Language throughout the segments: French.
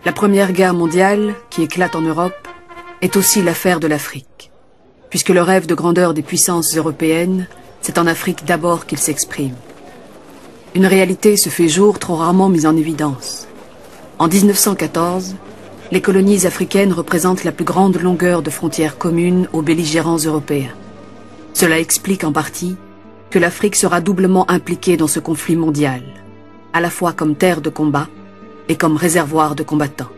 La Première Guerre mondiale, qui éclate en Europe, est aussi l'affaire de l'Afrique, puisque le rêve de grandeur des puissances européennes, c'est en Afrique d'abord qu'il s'exprime. Une réalité se fait jour trop rarement mise en évidence. En 1914, les colonies africaines représentent la plus grande longueur de frontières communes aux belligérants européens. Cela explique en partie que l'Afrique sera doublement impliquée dans ce conflit mondial, à la fois comme terre de combat et comme réservoir de combattants.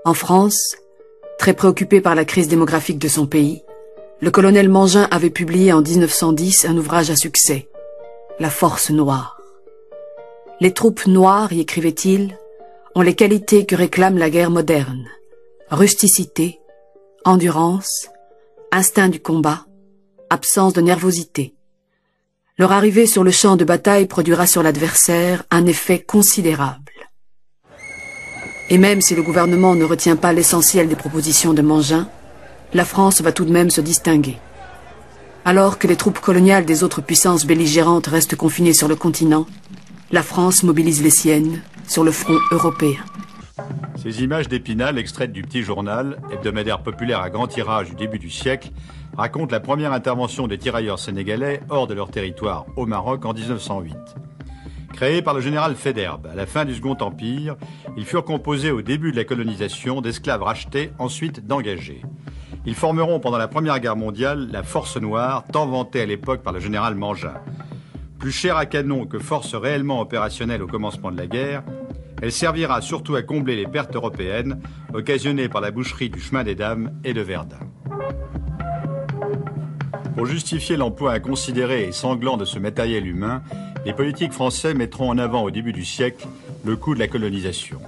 En France, très préoccupé par la crise démographique de son pays, le colonel Mangin avait publié en 1910 un ouvrage à succès, La Force Noire. Les troupes noires, y écrivait-il, ont les qualités que réclame la guerre moderne: rusticité, endurance, instinct du combat, absence de nervosité. Leur arrivée sur le champ de bataille produira sur l'adversaire un effet considérable. Et même si le gouvernement ne retient pas l'essentiel des propositions de Mangin, la France va tout de même se distinguer. Alors que les troupes coloniales des autres puissances belligérantes restent confinées sur le continent, la France mobilise les siennes sur le front européen. Ces images d'Épinal, extraites du Petit Journal, hebdomadaire populaire à grand tirage du début du siècle, racontent la première intervention des tirailleurs sénégalais hors de leur territoire au Maroc en 1908. Créés par le général Faidherbe à la fin du Second Empire, ils furent composés au début de la colonisation d'esclaves rachetés, ensuite d'engagés. Ils formeront pendant la Première Guerre mondiale la Force Noire, tant vantée à l'époque par le général Mangin. Plus chère à canon que force réellement opérationnelle au commencement de la guerre, elle servira surtout à combler les pertes européennes occasionnées par la boucherie du Chemin des Dames et de Verdun. Pour justifier l'emploi inconsidéré et sanglant de ce matériel humain, les politiques français mettront en avant au début du siècle le coût de la colonisation.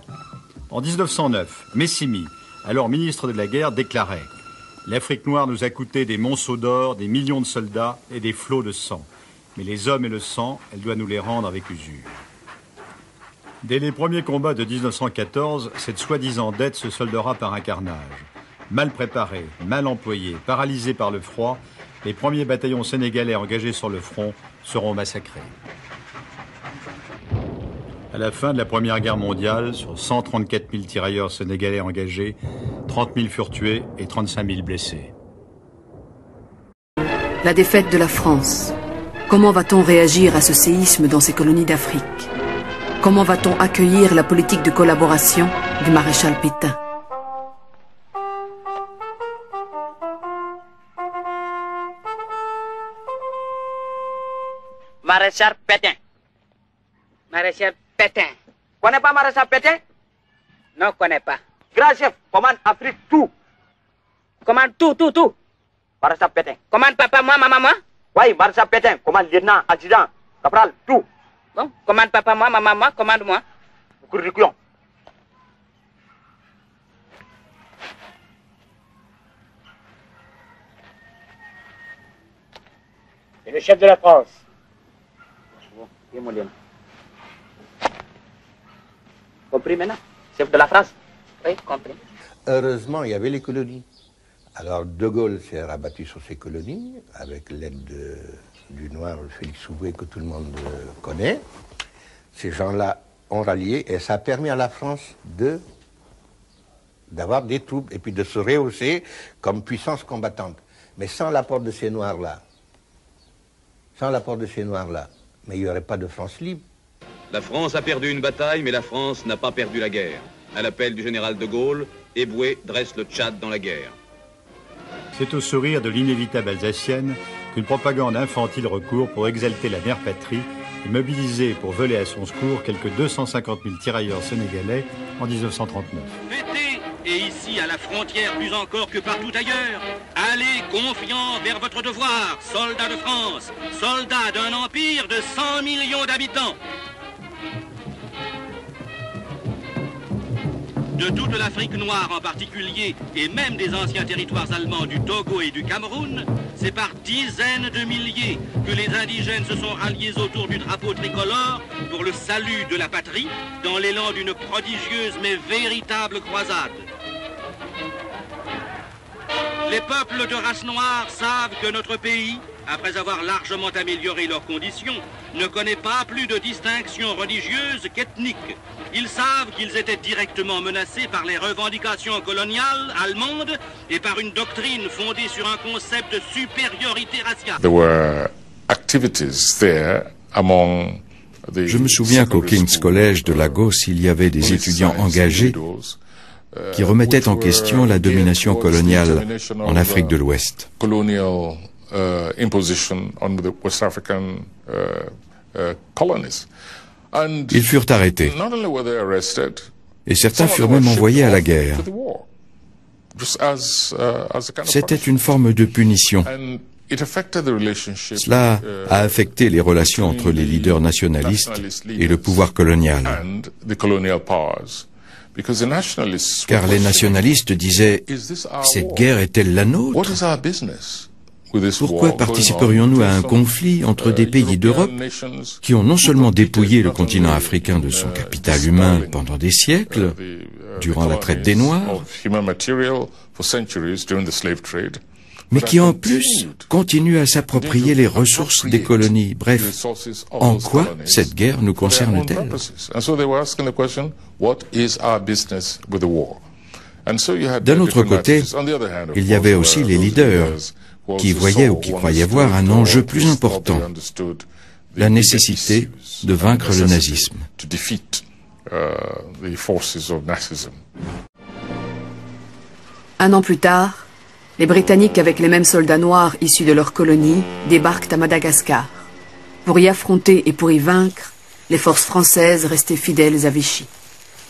En 1909, Messimy, alors ministre de la guerre, déclarait « L'Afrique noire nous a coûté des monceaux d'or, des millions de soldats et des flots de sang. Mais les hommes et le sang, elle doit nous les rendre avec usure. » Dès les premiers combats de 1914, cette soi-disant dette se soldera par un carnage. Mal préparés, mal employés, paralysés par le froid, les premiers bataillons sénégalais engagés sur le front seront massacrés. À la fin de la Première Guerre mondiale, sur 134 000 tirailleurs sénégalais engagés, 30 000 furent tués et 35 000 blessés. La défaite de la France. Comment va-t-on réagir à ce séisme dans ces colonies d'Afrique? Comment va-t-on accueillir la politique de collaboration du maréchal Pétain? Maréchal Pétain. Maréchal Pétain. Connais pas Maréchal Pétain? Non, connais pas. Grand chef, commande Afrique tout. Commande tout. Maréchal Pétain. Commande papa, moi, maman. Oui, Maréchal Pétain. Commande lieutenant, adjudant, capral, tout. Bon, commande papa, moi, maman, commande moi. Curriculum. C'est le chef de la France. Compris maintenant? Chef de la France? Oui, compris. Heureusement, il y avait les colonies. Alors, De Gaulle s'est rabattu sur ces colonies, avec l'aide du noir Félix Houphouët, que tout le monde connaît. Ces gens-là ont rallié, et ça a permis à la France d'avoir des troupes, et puis de se rehausser comme puissance combattante. Mais sans l'apport de ces Noirs-là, mais il n'y aurait pas de France libre. La France a perdu une bataille, mais la France n'a pas perdu la guerre. À l'appel du général de Gaulle, Eboué dresse le Tchad dans la guerre. C'est au sourire de l'inévitable alsacienne qu'une propagande infantile recourt pour exalter la mère patrie et mobiliser pour voler à son secours quelques 250 000 tirailleurs sénégalais en 1939. Fêtez, et ici à la frontière plus encore que partout ailleurs, allez confiants vers votre devoir, soldats de France, soldats d'un empire de 100 millions d'habitants. De toute l'Afrique noire en particulier, et même des anciens territoires allemands du Togo et du Cameroun, c'est par dizaines de milliers que les indigènes se sont ralliés autour du drapeau tricolore pour le salut de la patrie, dans l'élan d'une prodigieuse mais véritable croisade. Les peuples de race noire savent que notre pays, après avoir largement amélioré leurs conditions, ne connaît pas plus de distinction religieuse qu'ethnique. Ils savent qu'ils étaient directement menacés par les revendications coloniales allemandes et par une doctrine fondée sur un concept de supériorité raciale. There were activities there among Je me souviens qu'au King's College de Lagos, il y avait des étudiants engagés qui remettaient en question la domination coloniale en Afrique de l'Ouest. Ils furent arrêtés et certains furent même envoyés à la guerre. C'était une forme de punition. Cela a affecté les relations entre les leaders nationalistes et le pouvoir colonial. Car les nationalistes disaient « Cette guerre est-elle la nôtre ? Pourquoi participerions-nous à un conflit entre des pays d'Europe qui ont non seulement dépouillé le continent africain de son capital humain pendant des siècles, durant la traite des Noirs, mais qui en plus continuent à s'approprier les ressources des colonies. Bref, en quoi cette guerre nous concerne-t-elle ? D'un autre côté, il y avait aussi les leaders qui voyaient ou qui croyaient voir un enjeu plus important, la nécessité de vaincre le nazisme. Un an plus tard, les Britanniques, avec les mêmes soldats noirs issus de leur colonie, débarquent à Madagascar. Pour y affronter et pour y vaincre, les forces françaises restaient fidèles à Vichy.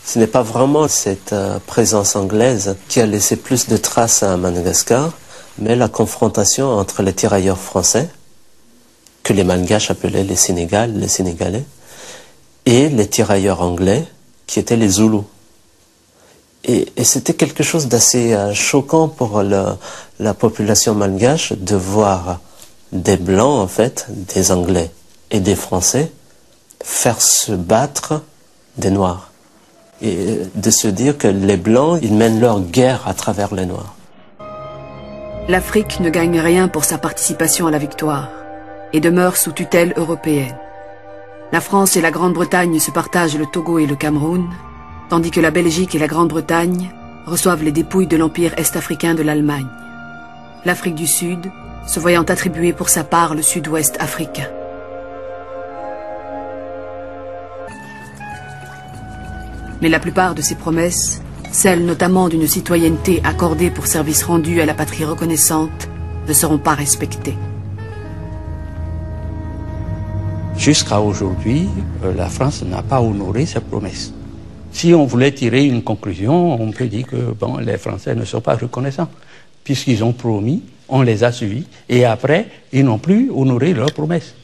Ce n'est pas vraiment cette présence anglaise qui a laissé plus de traces à Madagascar, mais la confrontation entre les tirailleurs français, que les Malgaches appelaient les Sénégalais, et les tirailleurs anglais, qui étaient les Zoulous. Et c'était quelque chose d'assez choquant pour la population malgache de voir des Blancs, en fait, des Anglais et des Français, faire se battre des Noirs. Et de se dire que les Blancs, ils mènent leur guerre à travers les Noirs. L'Afrique ne gagne rien pour sa participation à la victoire et demeure sous tutelle européenne. La France et la Grande-Bretagne se partagent le Togo et le Cameroun, tandis que la Belgique et la Grande-Bretagne reçoivent les dépouilles de l'empire est-africain de l'Allemagne. L'Afrique du Sud se voyant attribuer pour sa part le sud-ouest africain. Mais la plupart de ces promesses, celles notamment d'une citoyenneté accordée pour service rendu à la patrie reconnaissante, ne seront pas respectées. Jusqu'à aujourd'hui, la France n'a pas honoré ses promesses. Si on voulait tirer une conclusion, on peut dire que bon, les Français ne sont pas reconnaissants. Puisqu'ils ont promis, on les a suivis, et après, ils n'ont plus honoré leurs promesses.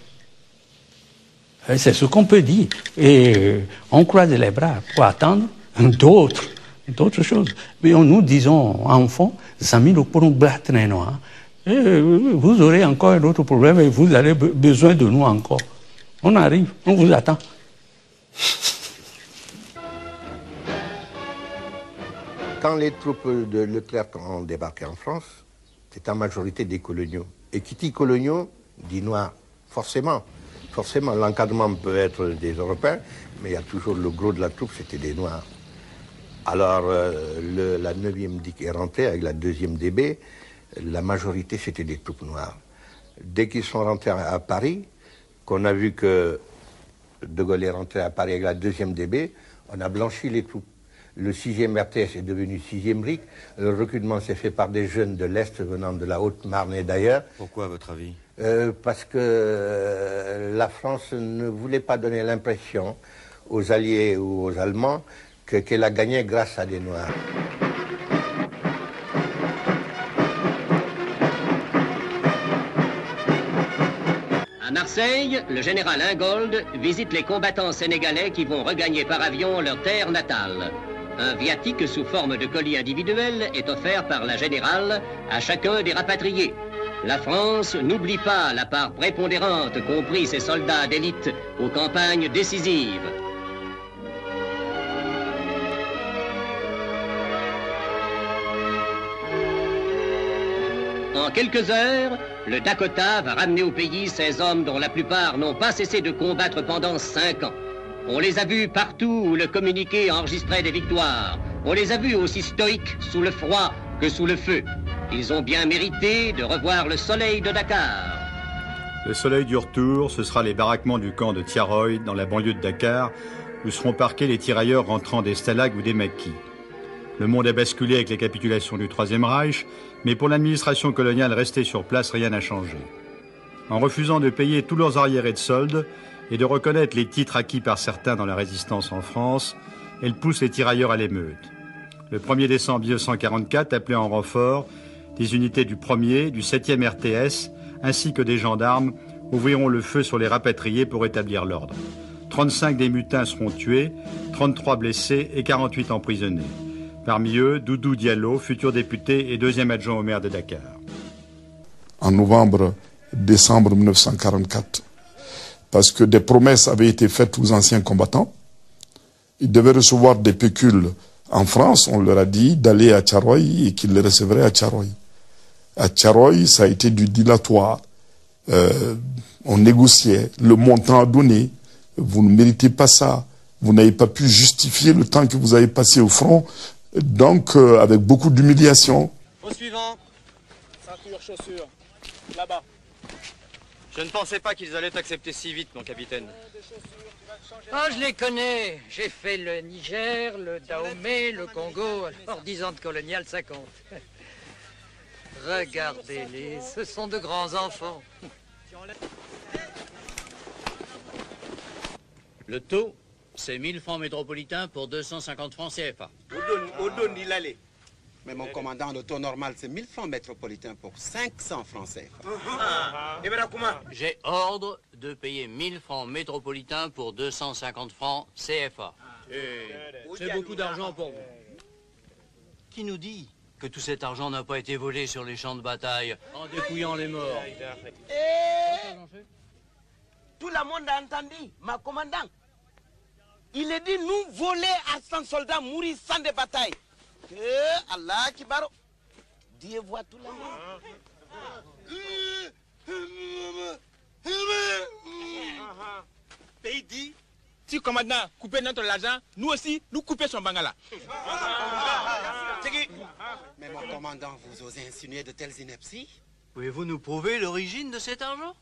C'est ce qu'on peut dire. Et on croise les bras pour attendre d'autres choses. Mais nous disons, enfants, vous aurez encore un autre problème et vous avez besoin de nous encore. On arrive, on vous attend. Quand les troupes de Leclerc ont débarqué en France, c'est en majorité des coloniaux. Et qui dit coloniaux, dit noirs, forcément. Forcément, l'encadrement peut être des Européens, mais il y a toujours le gros de la troupe, c'était des Noirs. Alors, la 9e DIC est rentrée avec la 2e DB, la majorité, c'était des troupes noires. Dès qu'ils sont rentrés à Paris, qu'on a vu que De Gaulle est rentré à Paris avec la 2e DB, on a blanchi les troupes. Le 6e RTS est devenu 6e RIC. Le recrutement s'est fait par des jeunes de l'Est venant de la Haute-Marne et d'ailleurs. Pourquoi, à votre avis ? Parce que la France ne voulait pas donner l'impression aux Alliés ou aux Allemands qu'elle a gagné grâce à des Noirs. À Marseille, le général Ingold visite les combattants sénégalais qui vont regagner par avion leur terre natale. Un viatique sous forme de colis individuel est offert par la générale à chacun des rapatriés. La France n'oublie pas la part prépondérante qu'ont pris ses soldats d'élite aux campagnes décisives. En quelques heures, Le Dakota va ramener au pays ces hommes dont la plupart n'ont pas cessé de combattre pendant 5 ans. On les a vus partout où le communiqué enregistrait des victoires. On les a vus aussi stoïques sous le froid que sous le feu. Ils ont bien mérité de revoir le soleil de Dakar. Le soleil du retour, ce sera les baraquements du camp de Tiaroy, dans la banlieue de Dakar, où seront parqués les tirailleurs rentrant des stalags ou des maquis. Le monde a basculé avec les capitulations du Troisième Reich, mais pour l'administration coloniale restée sur place, rien n'a changé. En refusant de payer tous leurs arriérés de soldes et de reconnaître les titres acquis par certains dans la résistance en France, elle pousse les tirailleurs à l'émeute. Le 1er décembre 1944, appelé en renfort, des unités du 1er, du 7e RTS, ainsi que des gendarmes, ouvriront le feu sur les rapatriés pour établir l'ordre. 35 des mutins seront tués, 33 blessés et 48 emprisonnés. Parmi eux, Doudou Diallo, futur député et deuxième adjoint au maire de Dakar. En novembre-décembre 1944, parce que des promesses avaient été faites aux anciens combattants, ils devaient recevoir des pécules en France, on leur a dit d'aller à Tiaroy et qu'ils les recevraient à Tiaroy. À Tiaroy, ça a été du dilatoire. On négociait, le montant à donner, vous ne méritez pas ça, vous n'avez pas pu justifier le temps que vous avez passé au front, donc avec beaucoup d'humiliation. Au suivant, ceinture, chaussures, là-bas. Je ne pensais pas qu'ils allaient accepter si vite, mon capitaine. Ah, je les connais. J'ai fait le Niger, le Dahomey, le Congo. Alors 10 ans de colonial, ça compte. Regardez-les, ce sont de grands enfants. Le taux, c'est 1000 francs métropolitains pour 250 francs CFA. Odon, il allait. Mais mon commandant, le taux normal, c'est 1000 francs métropolitains pour 500 francs CFA. Et voilà comment? J'ai ordre de payer 1000 francs métropolitains pour 250 francs CFA. C'est beaucoup d'argent pour vous. Qui nous dit que tout cet argent n'a pas été volé sur les champs de bataille en dépouillant les morts? Tout le monde a entendu, ma commandant. Il est dit, nous voler à 100 soldats, mourir sans des batailles. Allah qui baro. Dieu voit tout le monde. Pays dit, si commandant coupait notre l'argent, nous aussi, nous couper son bangala. Mais mon commandant, vous osez insinuer de telles inepties? Pouvez-vous nous prouver l'origine de cet argent?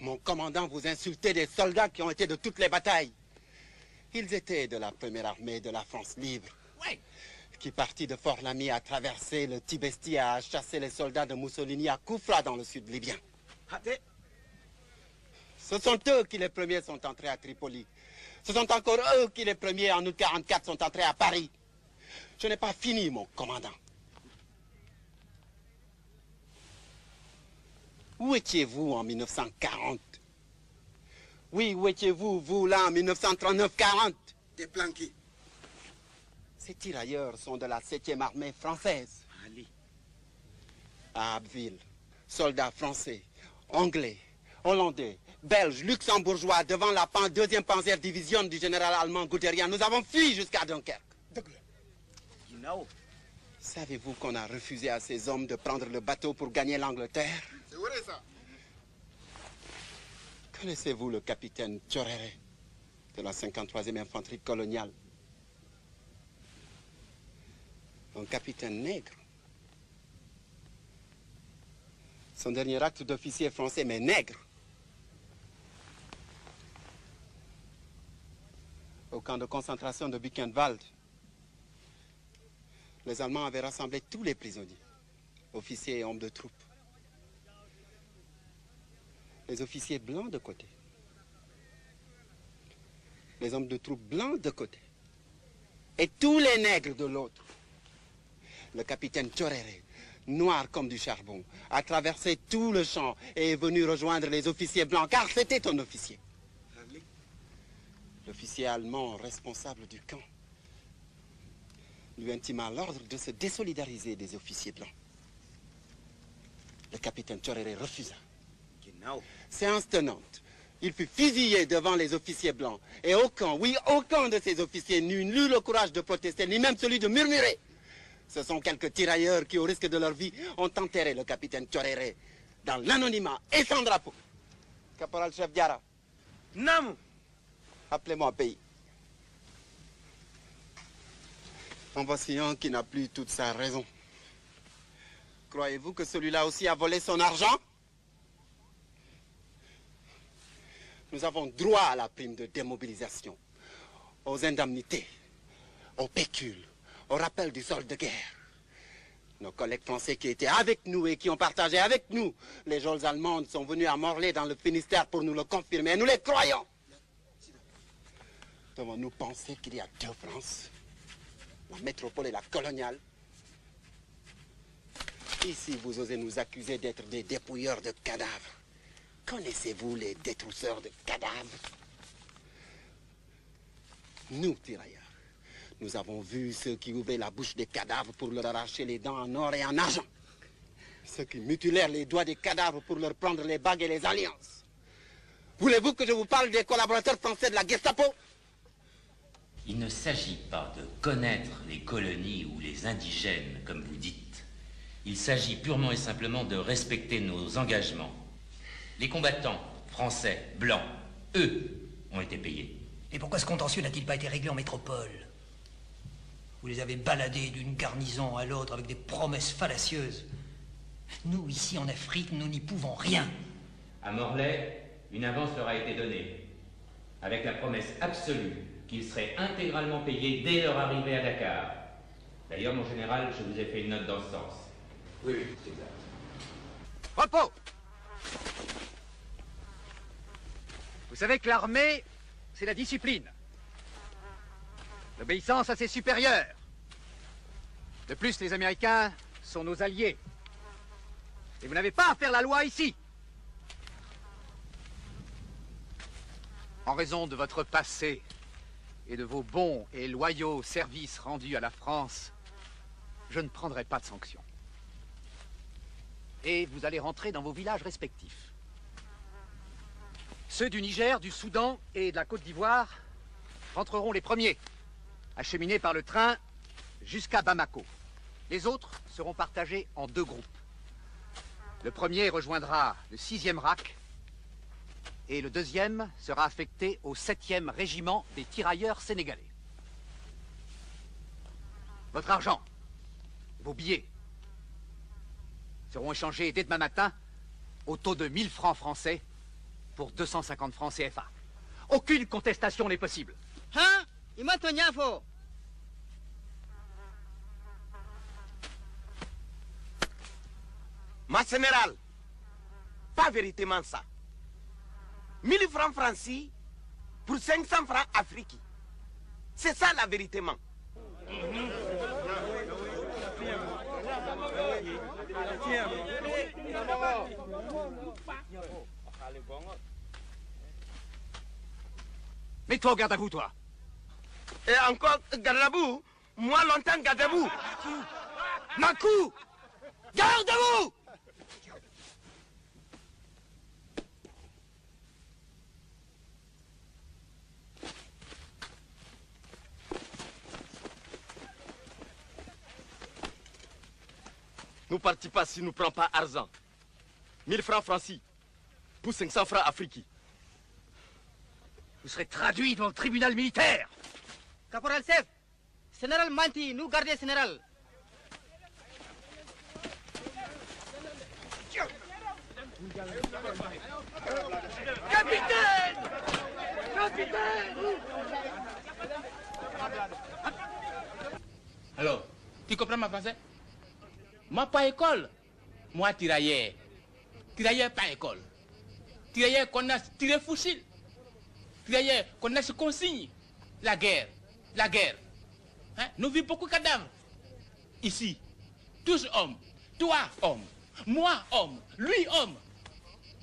Mon commandant, vous insultez des soldats qui ont été de toutes les batailles. Ils étaient de la première armée de la France libre, qui partit de Fort Lamy à traverser le Tibesti à chasser les soldats de Mussolini à Koufra dans le sud libyen. Ce sont eux qui les premiers sont entrés à Tripoli. Ce sont encore eux qui les premiers en août 1944 sont entrés à Paris. Je n'ai pas fini, mon commandant. Où étiez-vous en 1940? Oui, où étiez-vous, vous, là, en 1939-40? Déplanqués. Ces tirailleurs sont de la 7e armée française. À Abbeville, soldats français, anglais, hollandais, belges, luxembourgeois, devant la 2e Panzer Division du général allemand Guderian, nous avons fui jusqu'à Dunkerque. Savez-vous qu'on a refusé à ces hommes de prendre le bateau pour gagner l'Angleterre? C'est vrai ça. Connaissez-vous le capitaine Tchorere de la 53e infanterie coloniale? Un capitaine nègre. Son dernier acte d'officier français, mais nègre. Au camp de concentration de Buchenwald, les Allemands avaient rassemblé tous les prisonniers, officiers et hommes de troupes. Les officiers blancs de côté. Les hommes de troupes blancs de côté. Et tous les nègres de l'autre. Le capitaine Tchorere, noir comme du charbon, a traversé tout le champ et est venu rejoindre les officiers blancs, car c'était un officier. L'officier allemand responsable du camp lui intima l'ordre de se désolidariser des officiers blancs. Le capitaine Tchorere refusa. Séance tenante. Il fut fusillé devant les officiers blancs. Et aucun de ces officiers n'eut le courage de protester, ni même celui de murmurer. Ce sont quelques tirailleurs qui, au risque de leur vie, ont enterré le capitaine Tchoréré dans l'anonymat et sans drapeau. Caporal-chef Diarra. Nam. Appelez-moi pays. En voici un qui n'a plus toute sa raison. Croyez-vous que celui-là aussi a volé son argent? Nous avons droit à la prime de démobilisation, aux indemnités, aux pécules, au rappel du solde de guerre. Nos collègues français qui étaient avec nous et qui ont partagé avec nous les geôles allemandes sont venus à Morlaix dans le Finistère pour nous le confirmer. Et nous les croyons. Devons-nous penser qu'il y a deux France, la métropole et la coloniale? Ici, vous osez nous accuser d'être des dépouilleurs de cadavres. Connaissez-vous les détrousseurs de cadavres? Nous, tirailleurs, nous avons vu ceux qui ouvraient la bouche des cadavres pour leur arracher les dents en or et en argent. Ceux qui mutilèrent les doigts des cadavres pour leur prendre les bagues et les alliances. Voulez-vous que je vous parle des collaborateurs français de la Gestapo? Il ne s'agit pas de connaître les colonies ou les indigènes, comme vous dites. Il s'agit purement et simplement de respecter nos engagements. Les combattants français, blancs, eux, ont été payés. Et pourquoi ce contentieux n'a-t-il pas été réglé en métropole? Vous les avez baladés d'une garnison à l'autre avec des promesses fallacieuses. Nous, ici en Afrique, nous n'y pouvons rien. À Morlaix, une avance leur a été donnée, avec la promesse absolue qu'ils seraient intégralement payés dès leur arrivée à Dakar. D'ailleurs, mon général, je vous ai fait une note dans ce sens. Oui, c'est exact. Repos! Vous savez que l'armée, c'est la discipline. L'obéissance à ses supérieurs. De plus, les Américains sont nos alliés. Et vous n'avez pas à faire la loi ici. En raison de votre passé et de vos bons et loyaux services rendus à la France, je ne prendrai pas de sanctions. Et vous allez rentrer dans vos villages respectifs. Ceux du Niger, du Soudan et de la Côte d'Ivoire rentreront les premiers, acheminés par le train jusqu'à Bamako. Les autres seront partagés en deux groupes. Le premier rejoindra le 6e RAC et le deuxième sera affecté au 7e régiment des tirailleurs sénégalais. Votre argent, vos billets, seront échangés dès demain matin au taux de 1000 francs français pour 250 francs CFA. Aucune contestation n'est possible. Hein? Imatonyafo. Ma général, pas véritablement ça. 1000 francs francis pour 500 francs africains. C'est ça la vérité. Mets-toi au garde à vous, toi. Et encore, garde à vous. Moi, longtemps, garde à vous. Makou, garde à vous. Nous ne partons pas si nous ne prenons pas argent. 1000 francs francis pour 500 francs africains. Vous serez traduit devant le tribunal militaire. Caporal chef, général Manti, nous gardez général. Capitaine! Capitaine! Alors, tu comprends ma français? Moi, pas école. Moi, tirailleur. Tirailleur, pas école. Tirailleur qu'on a tiré fusil. Tirailleur qu'on a se consigne. La guerre. La guerre. Hein? Nous vivons beaucoup de cadavres. Ici, tous hommes. Toi, homme. Moi, homme. Lui, homme.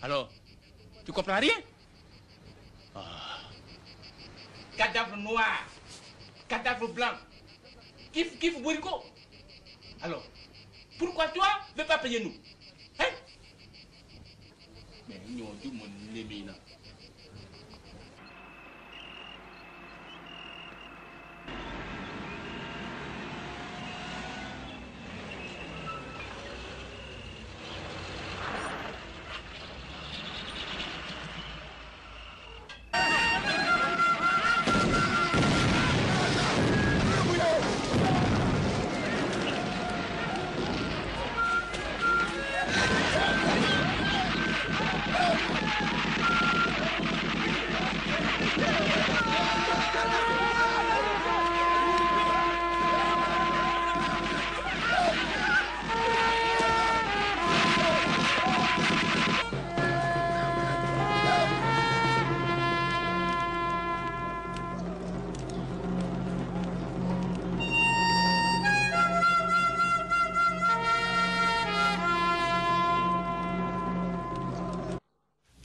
Alors, tu comprends rien? Ah. Cadavre noir. Cadavre blanc. Kif bourrico. Alors, pourquoi toi ne veux pas payer nous? Hein? Mais nous, on dit mon émina.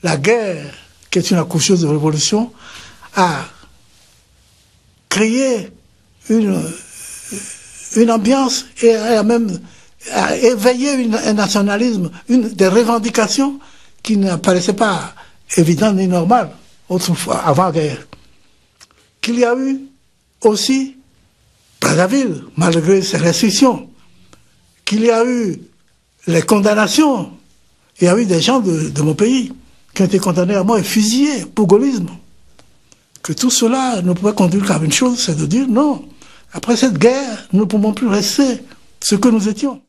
la guerre, qui est une accoucheuse de révolution, a créé une ambiance et a même éveillé un nationalisme, des revendications qui ne paraissaient pas évidentes ni normales autrefois, avant-guerre. Qu'il y a eu aussi Brazzaville, malgré ses restrictions, qu'il y a eu les condamnations. Il y a eu des gens de mon pays qui ont été condamnés à mort et fusillés pour gaullisme. Que tout cela ne pouvait conduire qu'à une chose, c'est de dire non, après cette guerre, nous ne pouvons plus rester ce que nous étions.